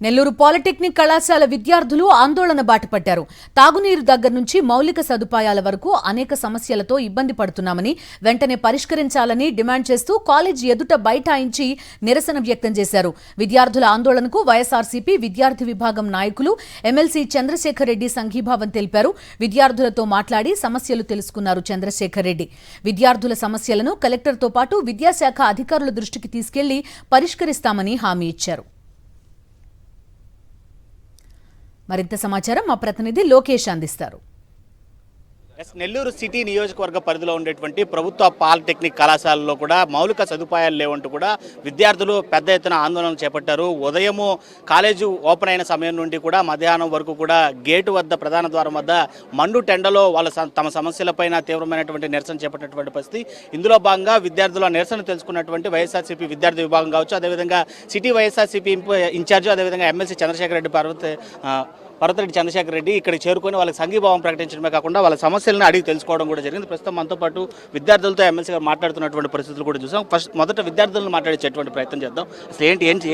Nellore polytechnic కళాశాల విద్యార్థులు ఆందోళన బాటపట్టారు. తాగునీరు దగ్గర నుంచి మౌలిక సదుపాయాల వరకు అనేక సమస్యలతో ఇబ్బంది పడుతున్నామని, వెంటనే పరిష్కరించాలని డిమాండ్ చేస్తూ కాలేజీ ఎదుట బైఠాయించి నిరసన వ్యక్తం చేశారు. విద్యార్థుల ఆందోళనకు వైఎస్ఆర్సీపీ విద్యార్థి విభాగం నాయకులు ఎమ్మెల్సీ చంద్రశేఖర్ రెడ్డి సంఘీభావం తెలిపారు. విద్యార్థులతో మాట్లాడి సమస్యలు తెలుసుకున్నారు చంద్రశేఖర్ రెడ్డి. విద్యార్థుల సమస్యలను కలెక్టర్తో పాటు విద్యాశాఖ అధికారుల దృష్టికి తీసుకెళ్లి పరిష్కరిస్తామని హామీ ఇచ్చారు. మరింత సమాచారం మా ప్రతినిధి లోకేష్ అందిస్తారు. నెల్లూరు సిటీ నియోజకవర్గ పరిధిలో ఉండేటువంటి ప్రభుత్వ పాలిటెక్నిక్ కళాశాలలో కూడా మౌలిక సదుపాయాలు లేవంటూ కూడా విద్యార్థులు పెద్ద ఎత్తున ఆందోళన చేపట్టారు. ఉదయము కాలేజీ ఓపెన్ అయిన సమయం నుండి కూడా మధ్యాహ్నం వరకు కూడా గేటు వద్ద ప్రధాన ద్వారం వద్ద మండు టెండలో వాళ్ళ తమ సమస్యలపైన తీవ్రమైనటువంటి నిరసన చేపట్టినటువంటి పరిస్థితి. ఇందులో భాగంగా విద్యార్థుల నిరసన తెలుసుకున్నటువంటి వైఎస్ఆర్సీపీ విద్యార్థి విభాగం కావచ్చు, అదేవిధంగా సిటీ వైఎస్ఆర్సీపీ ఇన్ఛార్జి, అదేవిధంగా ఎమ్మెల్సీ చంద్రశేఖర్ రెడ్డి పర్వతరెడ్డి చంద్రశేఖర్ రెడ్డి ఇక్కడికి చేరుకొని వాళ్ళకి సంఘీభావం ప్రకటించడమే కాకుండా వాళ్ళ సమస్యలను అడిగి తెలుసుకోవడం కూడా జరిగింది. ప్రస్తుతం మనతో పాటు విద్యార్థులతో ఎమ్మెల్సీ గారు మాట్లాడుతున్నటువంటి పరిస్థితులు కూడా చూసాం. మొదట విద్యార్థులను మాట్లాడేటువంటి ప్రయత్నం చేద్దాం. అసలు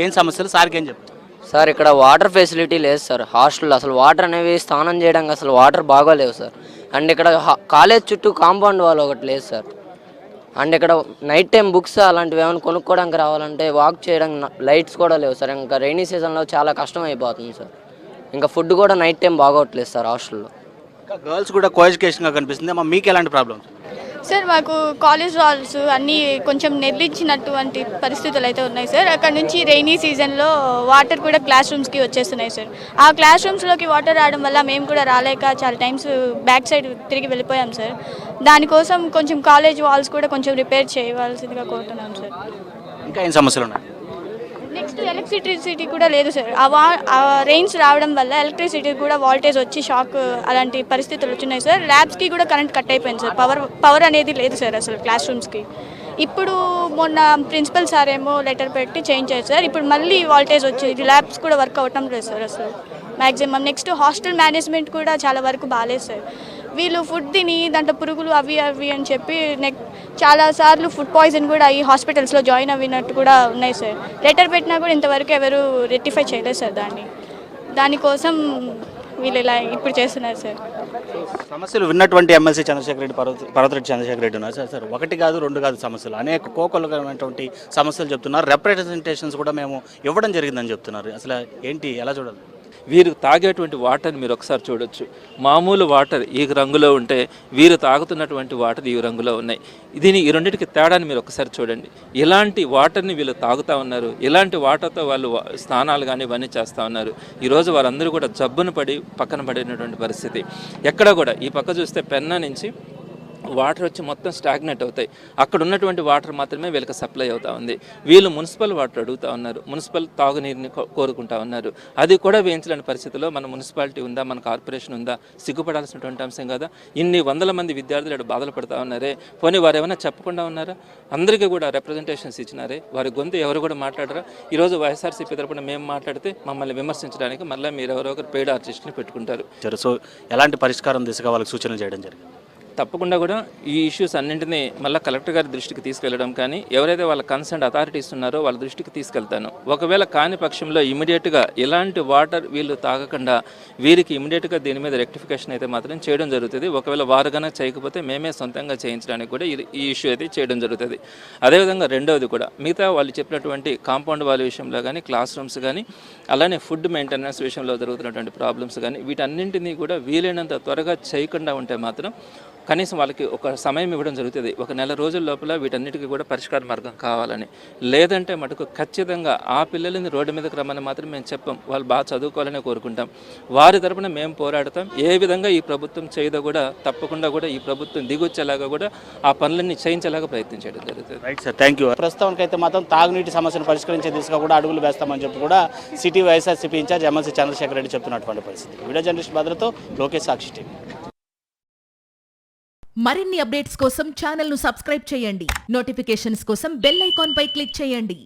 ఏం సమస్యలు సార్కి ఏం చెప్తారు? సార్, ఇక్కడ వాటర్ ఫెసిలిటీ లేదు సార్. హాస్టల్ అసలు వాటర్ అనేవి స్నానం చేయడానికి అసలు వాటర్ బాగోలేవు సార్. అండ్ ఇక్కడ కాలేజ్ చుట్టూ కాంపౌండ్ వాల్ ఒకటి లేదు సార్. అండ్ ఇక్కడ నైట్ టైం బుక్స్ అలాంటివి ఏమైనా కొనుక్కోవడానికి రావాలంటే వాక్ చేయడానికి లైట్స్ కూడా లేవు సార్. ఇంకా రైనీ సీజన్లో చాలా కష్టం అయిపోతుంది సార్. ఇంకా ఫుడ్ కూడా నైట్ టైం బాగోట్లేదు సార్ హాస్టల్లో. గర్ల్స్ కూడా కో ఎడ్యుకేషన్గా కనిపిస్తుంది. మీకు ఎలాంటి ప్రాబ్లమ్స్? సార్, మాకు కాలేజ్ వాల్స్ అన్నీ కొంచెం నెగ్లించినటువంటి పరిస్థితులు అయితే ఉన్నాయి సార్. అక్కడ నుంచి రైనీ సీజన్లో వాటర్ కూడా క్లాస్ రూమ్స్కి వచ్చేస్తున్నాయి సార్. ఆ క్లాస్ రూమ్స్లోకి వాటర్ రావడం వల్ల మేము కూడా రాలేక చాలా టైమ్స్ బ్యాక్ సైడ్ తిరిగి వెళ్ళిపోయాం సార్. దానికోసం కొంచెం కాలేజ్ వాల్స్ కూడా కొంచెం రిపేర్ చేయవలసిందిగా కోరుతున్నాం సార్. ఇంకా ఏం సమస్యలు ఉన్నాయి? నెక్స్ట్ ఎలక్ట్రిసిటీ కూడా లేదు సార్. ఆ రెయిన్స్ రావడం వల్ల ఎలక్ట్రిసిటీ కూడా వాల్టేజ్ వచ్చి షాక్ అలాంటి పరిస్థితులు వచ్చినాయి సార్. ల్యాబ్స్కి కూడా కరెంట్ కట్ అయిపోయింది సార్. పవర్ అనేది లేదు సార్ అసలు క్లాస్ రూమ్స్కి. ఇప్పుడు మొన్న ప్రిన్సిపల్ సార్ ఏమో లెటర్ పెట్టి చేంజ్ చేశారు సార్. ఇప్పుడు మళ్ళీ వాల్టేజ్ వచ్చి ల్యాబ్స్ కూడా వర్క్ అవ్వటం లేదు సార్ అసలు మ్యాక్సిమం. నెక్స్ట్ హాస్టల్ మేనేజ్మెంట్ కూడా చాలా వరకు బాగాలేదు సార్. వీళ్ళు ఫుడ్ తిని దాంట్లో పురుగులు అవి అని చెప్పి చాలాసార్లు ఫుడ్ పాయిజన్ కూడా ఈ హాస్పిటల్స్లో జాయిన్ అవినట్టు కూడా ఉన్నాయి సార్. లెటర్ పెట్టినా కూడా ఇంతవరకు ఎవరు రెక్టిఫై చేయలేదు సార్ దానికోసం వీళ్ళు ఇలా ఇప్పుడు చేస్తున్నారు సార్. సమస్యలు విన్నటువంటి ఎమ్మెల్సీ చంద్రశేఖర్ రెడ్డి పర్వతరెడ్డి చంద్రశేఖర్ రెడ్డి ఉన్నారు సార్. ఒకటి కాదు రెండు కాదు సమస్యలు, అనేక కోకొల్లమైనటువంటి సమస్యలు చెప్తున్నారు. రిప్రజెంటేషన్స్ కూడా మేము ఇవ్వడం జరిగిందని చెప్తున్నారు. అసలు ఏంటి, ఎలా చూడాలి? వీరు తాగేటువంటి వాటర్ని మీరు ఒకసారి చూడొచ్చు. మామూలు వాటర్ ఈ రంగులో ఉంటే వీరు తాగుతున్నటువంటి వాటర్ ఈ రంగులో ఉన్నాయి. ఈ రెండింటికి తేడాని మీరు ఒకసారి చూడండి. ఇలాంటి వాటర్ని వీళ్ళు తాగుతూ ఉన్నారు. ఇలాంటి వాటర్తో వాళ్ళు స్నానాలు కానీ ఇవన్నీ చేస్తూ ఉన్నారు. ఈరోజు వారందరూ కూడా జబ్బును పడి పక్కన పడినటువంటి పరిస్థితి. ఎక్కడ కూడా ఈ పక్క చూస్తే పెన్నా నుంచి వాటర్ వచ్చి మొత్తం స్టాగ్నెట్ అవుతాయి. అక్కడ ఉన్నటువంటి వాటర్ మాత్రమే వీళ్ళకి సప్లై అవుతూ ఉంది. వీళ్ళు మున్సిపల్ వాటర్ అడుగుతూ ఉన్నారు. మున్సిపల్ తాగునీరుని కోరుకుంటా ఉన్నారు. అది కూడా వేయించలేని పరిస్థితిలో మన మున్సిపాలిటీ ఉందా, మన కార్పొరేషన్ ఉందా? సిగ్గుపడాల్సినటువంటి అంశం కదా. ఇన్ని వందల మంది విద్యార్థులు ఇక్కడ బాధలు పడుతూ ఉన్నారే. పోనీ వారు ఏమైనా చెప్పకుండా ఉన్నారా? అందరికీ కూడా రిప్రజెంటేషన్స్ ఇచ్చినారే. వారి గొంతు ఎవరు కూడా మాట్లాడరా? ఈరోజు వైఎస్ఆర్సీపీ తరపున మేము మాట్లాడితే మమ్మల్ని విమర్శించడానికి మళ్ళీ మీరు ఎవరో ఒకరు పెయిడ్ ఆర్టిస్ట్ని పెట్టుకుంటారు. సో ఎలాంటి పరిష్కారం దిశగా వాళ్ళకి సూచనలు చేయడం జరిగింది? తప్పకుండా కూడా ఈ ఇష్యూస్ అన్నింటినీ మళ్ళీ కలెక్టర్ గారి దృష్టికి తీసుకెళ్లడం కానీ, ఎవరైతే వాళ్ళ కన్సర్న్ అథారిటీస్ ఉన్నారో వాళ్ళ దృష్టికి తీసుకెళ్తాను. ఒకవేళ కాని పక్షంలో ఇమీడియట్గా ఇలాంటి వాటర్ వీళ్ళు తాగకుండా వీరికి ఇమీడియట్గా దీని మీద రెక్టిఫికేషన్ అయితే మాత్రం చేయడం జరుగుతుంది. ఒకవేళ వారు కనుక చేయకపోతే మేమే సొంతంగా చేయించడానికి కూడా ఈ ఇష్యూ అయితే చేయడం జరుగుతుంది. అదేవిధంగా రెండవది కూడా మిగతా వాళ్ళు చెప్పినటువంటి కాంపౌండ్ వాళ్ళ విషయంలో కానీ, క్లాస్ రూమ్స్ కానీ, అలానే ఫుడ్ మెయింటెనెన్స్ విషయంలో జరుగుతున్నటువంటి ప్రాబ్లమ్స్ కానీ, వీటన్నింటినీ కూడా వీలైనంత త్వరగా చేయకుండా ఉంటే మాత్రం కనీసం వాళ్ళకి ఒక సమయం ఇవ్వడం జరుగుతుంది. ఒక నెల రోజుల లోపల వీటన్నిటికీ కూడా పరిష్కార మార్గం కావాలని. లేదంటే మటుకు ఖచ్చితంగా ఆ పిల్లలని రోడ్డు మీదకి రమ్మని మాత్రం మేము చెప్పాం. వాళ్ళు బాగా చదువుకోవాలని కోరుకుంటాం. వారి తరపున మేము పోరాడతాం. ఏ విధంగా ఈ ప్రభుత్వం చేయదో కూడా తప్పకుండా కూడా ఈ ప్రభుత్వం దిగొచ్చేలాగా కూడా ఆ పనులన్నీ చేయించేలాగా ప్రయత్నం చేయడం జరుగుతుంది. Right sir, thank you. ప్రస్తుతానికైతే మాత్రం తాగునీటి సమస్యను పరిష్కరించే దిశగా కూడా అడుగులు వేస్తామని చెప్పి కూడా city YSRCP incharge MLC Chandrasekhar Reddy చెప్తున్నటువంటి పరిస్థితి. వీడియో జర్నలిస్ట్ భద్రతో లోకేష్, సాక్షి టీవీ. మరిన్ని అప్డేట్స్ కోసం ఛానల్ ను సబ్స్క్రైబ్ చేయండి. నోటిఫికేషన్స్ కోసం బెల్ ఐకాన్ పై క్లిక్ చేయండి.